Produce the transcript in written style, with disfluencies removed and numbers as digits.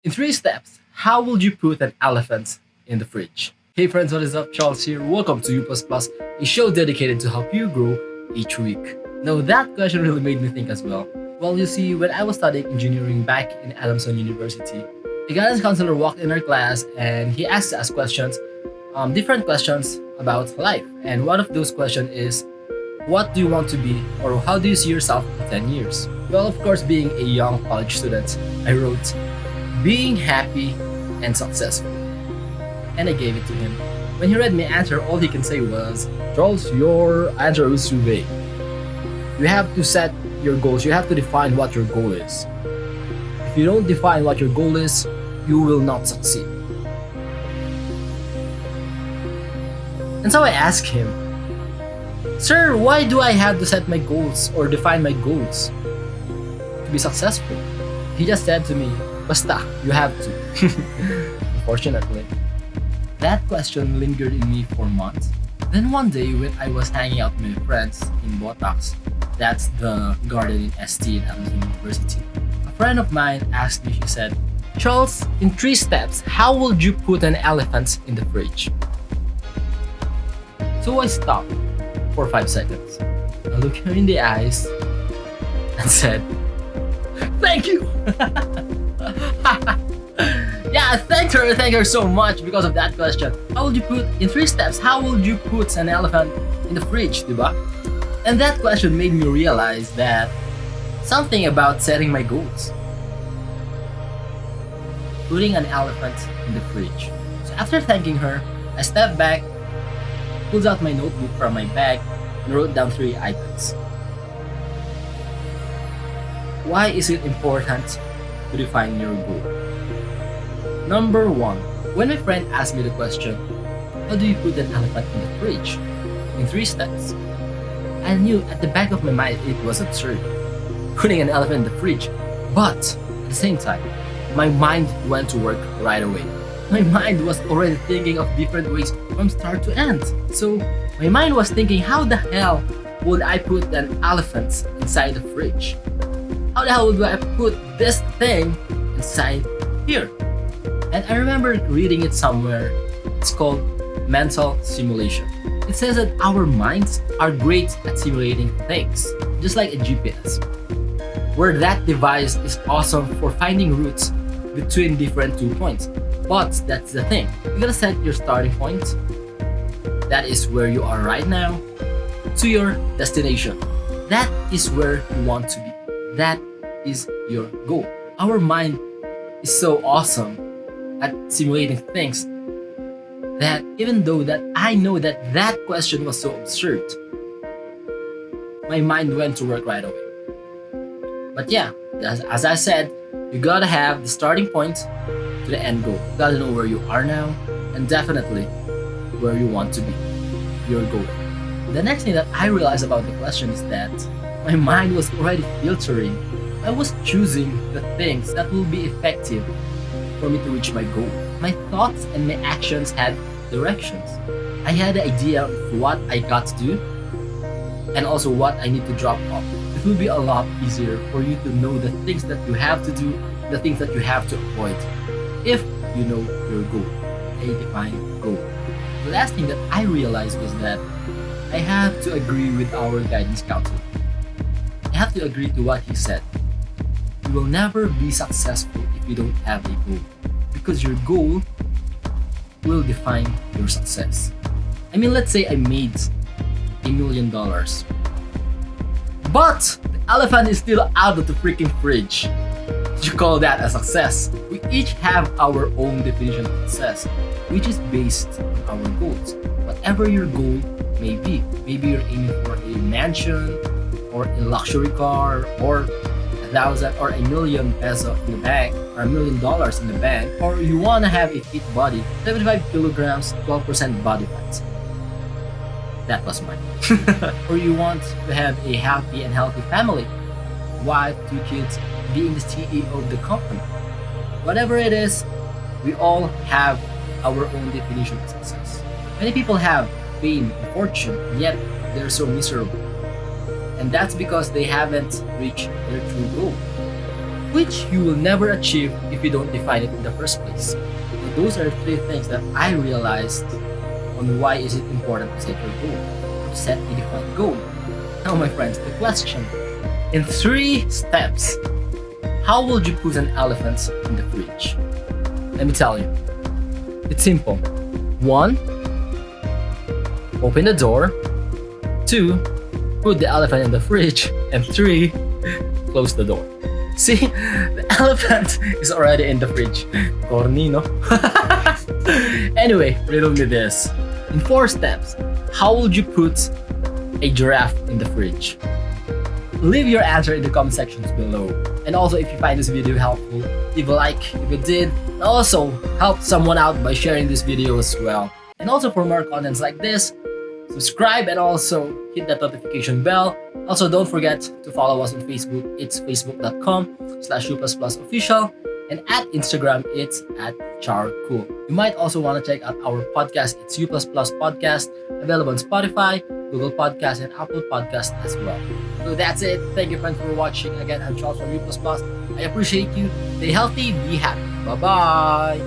In 3 steps, how would you put an elephant in the fridge? Hey friends, what is up? Charles here. Welcome to YouPlusPlus, a show dedicated to help you grow each week. Now that question really made me think as well. Well, you see, when I was studying engineering back in Adamson University, a guidance counselor walked in our class and he asked us questions, different questions about life. And one of those questions is, what do you want to be, or how do you see yourself in 10 years? Well, of course, being a young college student, I wrote, being happy and successful. And I gave it to him. When he read my answer, all he can say was, Charles, your answer is too vague. You have to set your goals. You have to define what your goal is. If you don't define what your goal is, you will not succeed. And so I asked him, Sir, why do I have to set my goals or define my goals to be successful? He just said to me, Basta, you have to. Unfortunately. That question lingered in me for months. Then one day when I was hanging out with my friends in Botax, that's the garden in ST in Adamson University, a friend of mine asked me, she said, Charles, in 3 steps, how would you put an elephant in the fridge? So I stopped for 5 seconds. I looked her in the eyes and said, Thank you! Yeah, thank her so much because of that question. How would you put, in 3 steps, how would you put an elephant in the fridge, diba? And that question made me realize that something about setting my goals. Putting an elephant in the fridge. So after thanking her, I stepped back, pulled out my notebook from my bag, and wrote down 3 items. Why is it important to define your goal? Number 1, when my friend asked me the question, how do you put an elephant in the fridge? In 3 steps. I knew at the back of my mind it was absurd, putting an elephant in the fridge. But at the same time, my mind went to work right away. My mind was already thinking of different ways from start to end. So my mind was thinking, how the hell would I put an elephant inside the fridge? How the hell would I put this thing inside here? And I remember reading it somewhere. It's called mental simulation. It says that our minds are great at simulating things, just like a GPS, where that device is awesome for finding routes between different 2 points. But that's the thing. You gotta set your starting point, that is where you are right now, to your destination. That is where you want to be. That is your goal. Our mind is so awesome at simulating things that even though that I know that that question was so absurd, my mind went to work right away. But yeah, as I said, you gotta have the starting point to the end goal. You gotta know where you are now and definitely where you want to be, your goal. The next thing that I realized about the question is that my mind was already filtering. I was choosing the things that will be effective for me to reach my goal. My thoughts and my actions had directions. I had the idea of what I got to do and also what I need to drop off. It will be a lot easier for you to know the things that you have to do, the things that you have to avoid, if you know your goal, a defined goal. The last thing that I realized was that I have to agree with our guidance counselor. I have to agree to what he said. You will never be successful if you don't have a goal, because your goal will define your success. I mean, let's say I made $1 million, but the elephant is still out of the freaking fridge. You call that a success? We each have our own definition of success, which is based on our goals. Whatever your goal may be, maybe you're aiming for a mansion or a luxury car or 1,000 or ₱1,000,000 in the bank or $1 million in the bank, or you want to have a fit body, 75 kilograms, 12% body fat. That was mine. Or you want to have a happy and healthy family, wife, 2 kids, being the CEO of the company. Whatever it is, we all have our own definition of success. Many people have fame and fortune, yet they're so miserable. And that's because they haven't reached their true goal. which you will never achieve if you don't define it in the first place. So those are three things that I realized on why is it important to set your goal, to set a defined goal. Now, my friends, the question: in 3 steps, how would you put an elephant in the fridge? Let me tell you. It's simple. 1, open the door. 2, put the elephant in the fridge. And 3, close the door. See, the elephant is already in the fridge. Corny, no? Anyway, riddle me this. In 4 steps, how would you put a giraffe in the fridge? Leave your answer in the comment sections below. And also, if you find this video helpful, leave a like if it did. And also, help someone out by sharing this video as well. And also, for more contents like this, subscribe and also hit that notification bell. Also, don't forget to follow us on Facebook. It's facebook.com/YouPlusPlusOfficial. And at Instagram, it's @charcool. You might also want to check out our podcast. It's YouPlusPlus Podcast, available on Spotify, Google Podcasts, and Apple Podcasts as well. So that's it. Thank you, friends, for watching. Again, I'm Charles from YouPlusPlus. I appreciate you. Stay healthy, be happy. Bye-bye.